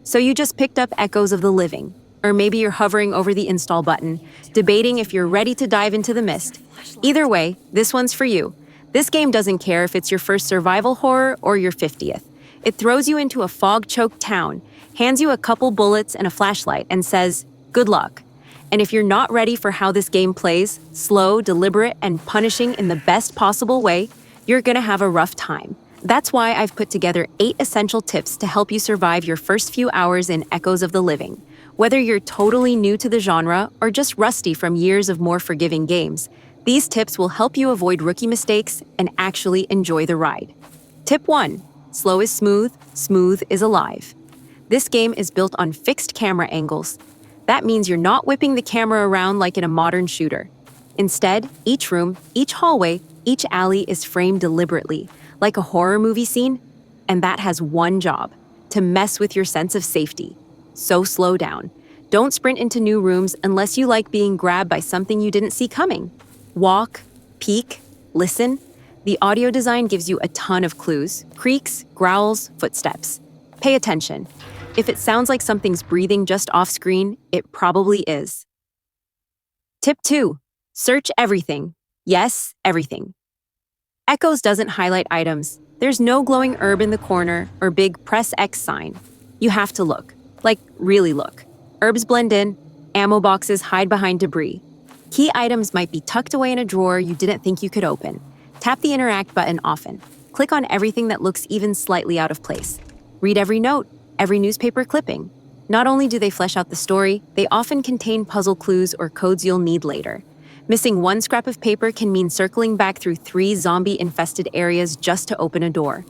So you just picked up Echoes of the Living, or maybe you're hovering over the install button, debating if you're ready to dive into the mist. Either way, this one's for you. This game doesn't care if it's your first survival horror or your 50th. It throws you into a fog-choked town, hands you a couple bullets and a flashlight, and says, good luck. And if you're not ready for how this game plays, slow, deliberate, and punishing in the best possible way, you're gonna have a rough time. That's why I've put together 8 essential tips to help you survive your first few hours in Echoes of the Living. Whether you're totally new to the genre or just rusty from years of more forgiving games, these tips will help you avoid rookie mistakes and actually enjoy the ride. Tip 1. Slow is smooth, smooth is alive. This game is built on fixed camera angles. That means you're not whipping the camera around like in a modern shooter. Instead, each room, each hallway, each alley is framed deliberately, like a horror movie scene, and that has one job: to mess with your sense of safety. So slow down. Don't sprint into new rooms unless you like being grabbed by something you didn't see coming. Walk, peek, listen. The audio design gives you a ton of clues: creaks, growls, footsteps. Pay attention. If it sounds like something's breathing just off screen, it probably is. Tip 2. Search everything. Yes, everything. Echoes doesn't highlight items. There's no glowing herb in the corner or big press X sign. You have to look. Like, really look. Herbs blend in, ammo boxes hide behind debris. Key items might be tucked away in a drawer you didn't think you could open. Tap the interact button often. Click on everything that looks even slightly out of place. Read every note, every newspaper clipping. Not only do they flesh out the story, they often contain puzzle clues or codes you'll need later. Missing one scrap of paper can mean circling back through 3 zombie-infested areas just to open a door.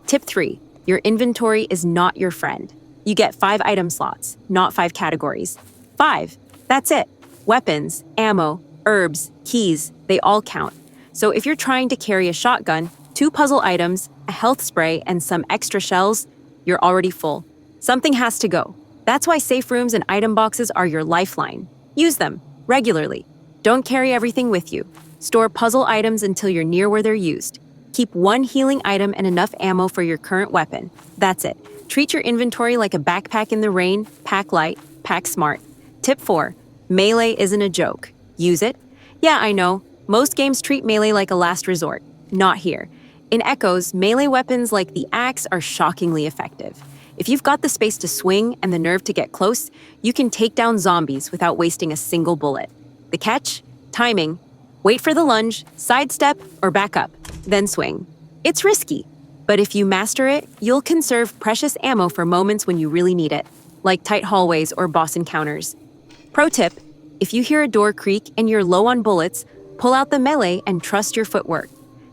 Tip 3. Your inventory is not your friend. You get 5 item slots, not 5 categories. 5. That's it. Weapons, ammo, herbs, keys, they all count. So if you're trying to carry a shotgun, 2 puzzle items, a health spray, and some extra shells, you're already full. Something has to go. That's why safe rooms and item boxes are your lifeline. Use them regularly. Don't carry everything with you. Store puzzle items until you're near where they're used. Keep 1 healing item and enough ammo for your current weapon. That's it. Treat your inventory like a backpack in the rain. Pack light, pack smart. Tip 4. Melee isn't a joke. Use it. Yeah, I know. Most games treat melee like a last resort. Not here. In Echoes, melee weapons like the axe are shockingly effective. If you've got the space to swing and the nerve to get close, you can take down zombies without wasting a single bullet. The catch? Timing. Wait for the lunge, sidestep, or back up, then swing. It's risky, but if you master it, you'll conserve precious ammo for moments when you really need it, like tight hallways or boss encounters. Pro tip: if you hear a door creak and you're low on bullets, pull out the melee and trust your footwork.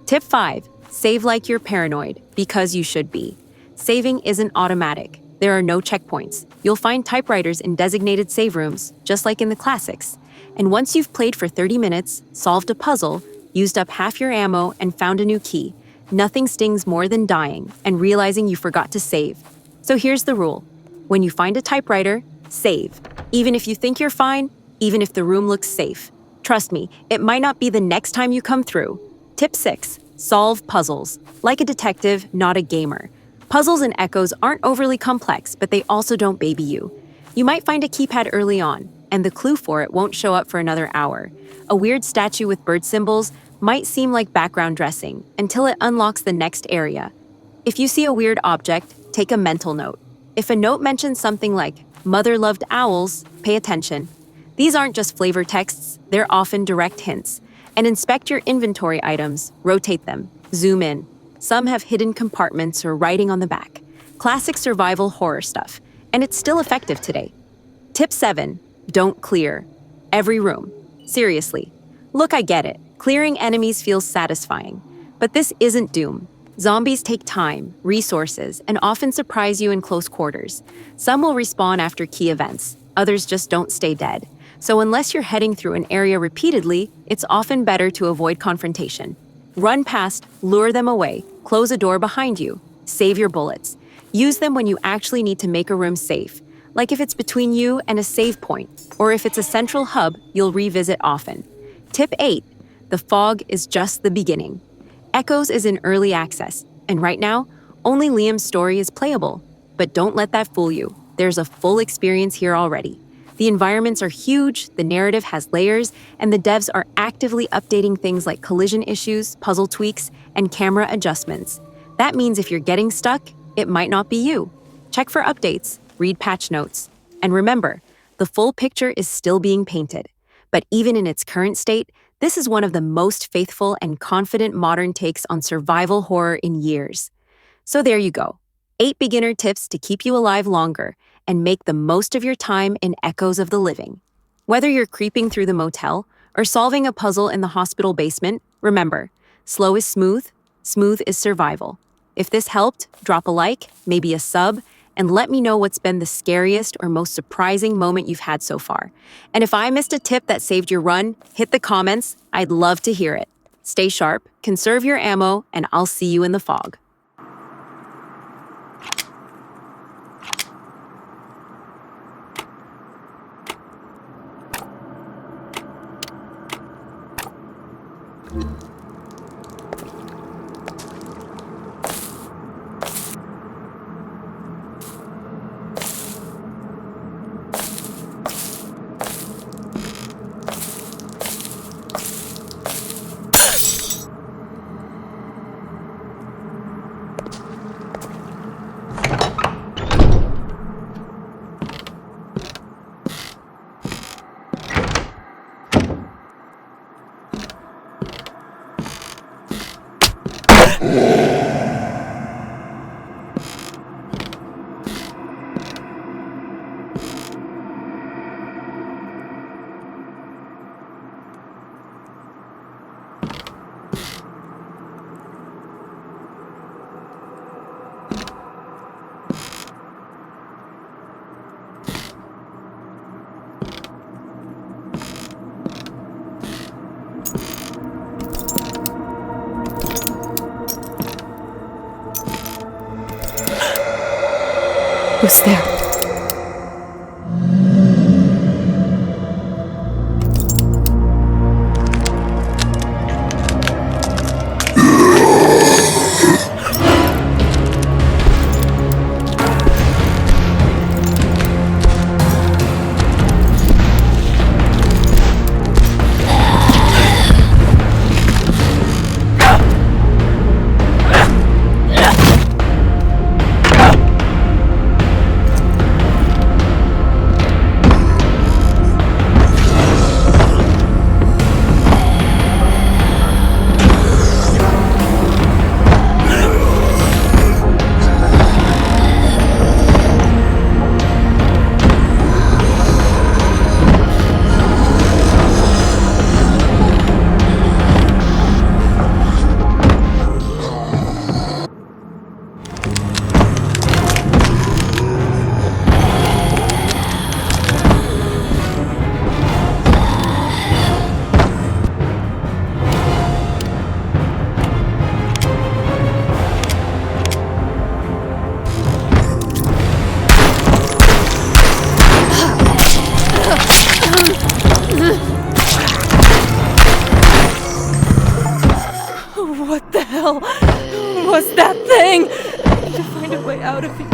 Tip 5. Save like you're paranoid, because you should be. Saving isn't automatic. There are no checkpoints. You'll find typewriters in designated save rooms, just like in the classics. And once you've played for 30 minutes, solved a puzzle, used up half your ammo, and found a new key, nothing stings more than dying and realizing you forgot to save. So here's the rule. When you find a typewriter, save. Even if you think you're fine, even if the room looks safe. Trust me, it might not be the next time you come through. Tip 6. Solve puzzles. Like a detective, not a gamer. Puzzles and Echoes aren't overly complex, but they also don't baby you. You might find a keypad early on, and the clue for it won't show up for another hour. A weird statue with bird symbols might seem like background dressing until it unlocks the next area. If you see a weird object, take a mental note. If a note mentions something like, "Mother loved owls," pay attention. These aren't just flavor texts, they're often direct hints. And inspect your inventory items, rotate them, zoom in. Some have hidden compartments or writing on the back. Classic survival horror stuff, and it's still effective today. Tip 7. Don't clear every room. Seriously. Look, I get it. Clearing enemies feels satisfying. But this isn't Doom. Zombies take time, resources, and often surprise you in close quarters. Some will respawn after key events. Others just don't stay dead. So unless you're heading through an area repeatedly, it's often better to avoid confrontation. Run past, lure them away, close a door behind you. Save your bullets. Use them when you actually need to make a room safe, like if it's between you and a save point, or if it's a central hub you'll revisit often. Tip 8. The fog is just the beginning. Echoes is in early access, and right now, only Liam's story is playable. But don't let that fool you. There's a full experience here already. The environments are huge, the narrative has layers, and the devs are actively updating things like collision issues, puzzle tweaks, and camera adjustments. That means if you're getting stuck, it might not be you. Check for updates, read patch notes, and remember, the full picture is still being painted. But even in its current state, this is one of the most faithful and confident modern takes on survival horror in years. So there you go. 8 beginner tips to keep you alive longer and make the most of your time in Echoes of the Living. Whether you're creeping through the motel or solving a puzzle in the hospital basement, remember, slow is smooth, smooth is survival. If this helped, drop a like, maybe a sub, and let me know what's been the scariest or most surprising moment you've had so far. And if I missed a tip that saved your run, hit the comments. I'd love to hear it. Stay sharp, conserve your ammo, and I'll see you in the fog. Who's there? What the hell was that thing? I need to find a way out of here.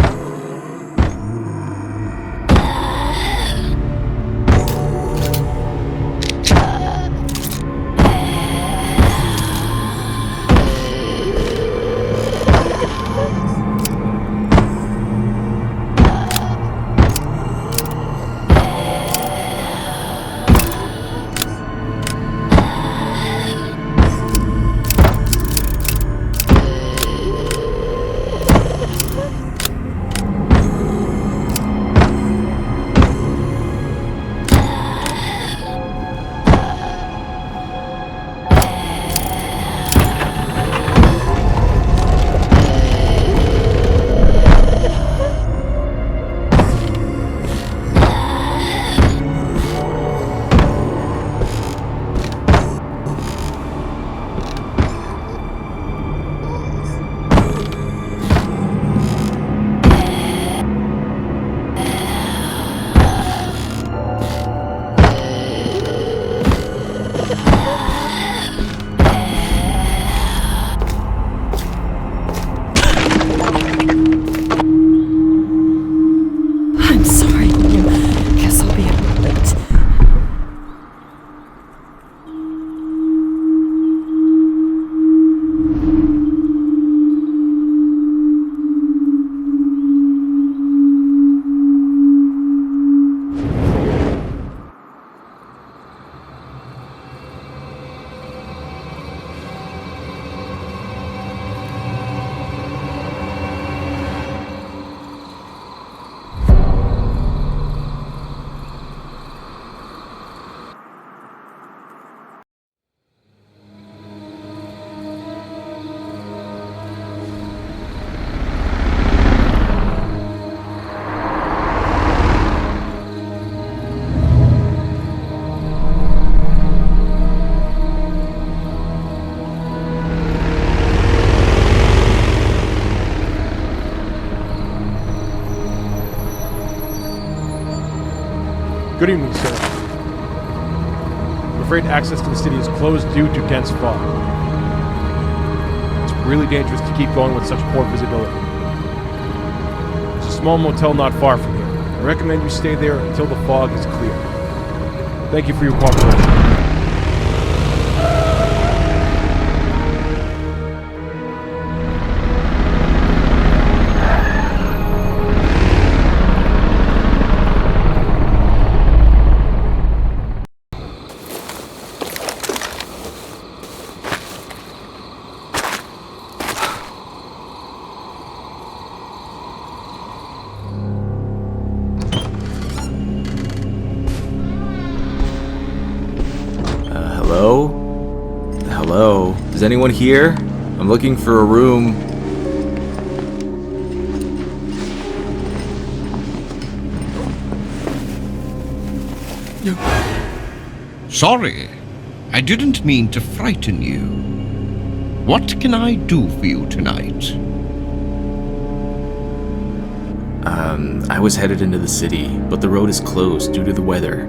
Good evening, sir. I'm afraid access to the city is closed due to dense fog. It's really dangerous to keep going with such poor visibility. There's a small motel not far from here. I recommend you stay there until the fog is clear. Thank you for your cooperation. Hello? Hello? Is anyone here? I'm looking for a room. Sorry, I didn't mean to frighten you. What can I do for you tonight? I was headed into the city, but the road is closed due to the weather.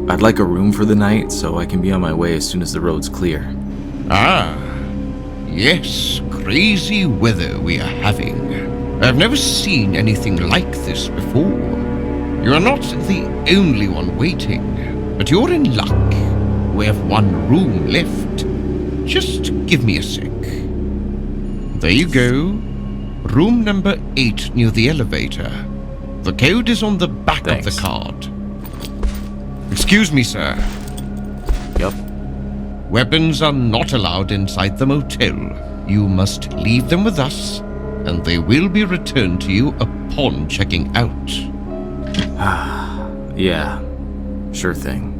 I'd like a room for the night so I can be on my way as soon as the road's clear. Ah, yes, crazy weather we are having. I've never seen anything like this before. You are not the only one waiting, but you're in luck. We have one room left. Just give me a sec. There you go. Room number 8 near the elevator. The code is on the back Thanks. of the card. Excuse me, sir. Yup. Weapons are not allowed inside the motel. You must leave them with us, and they will be returned to you upon checking out. Yeah, sure thing.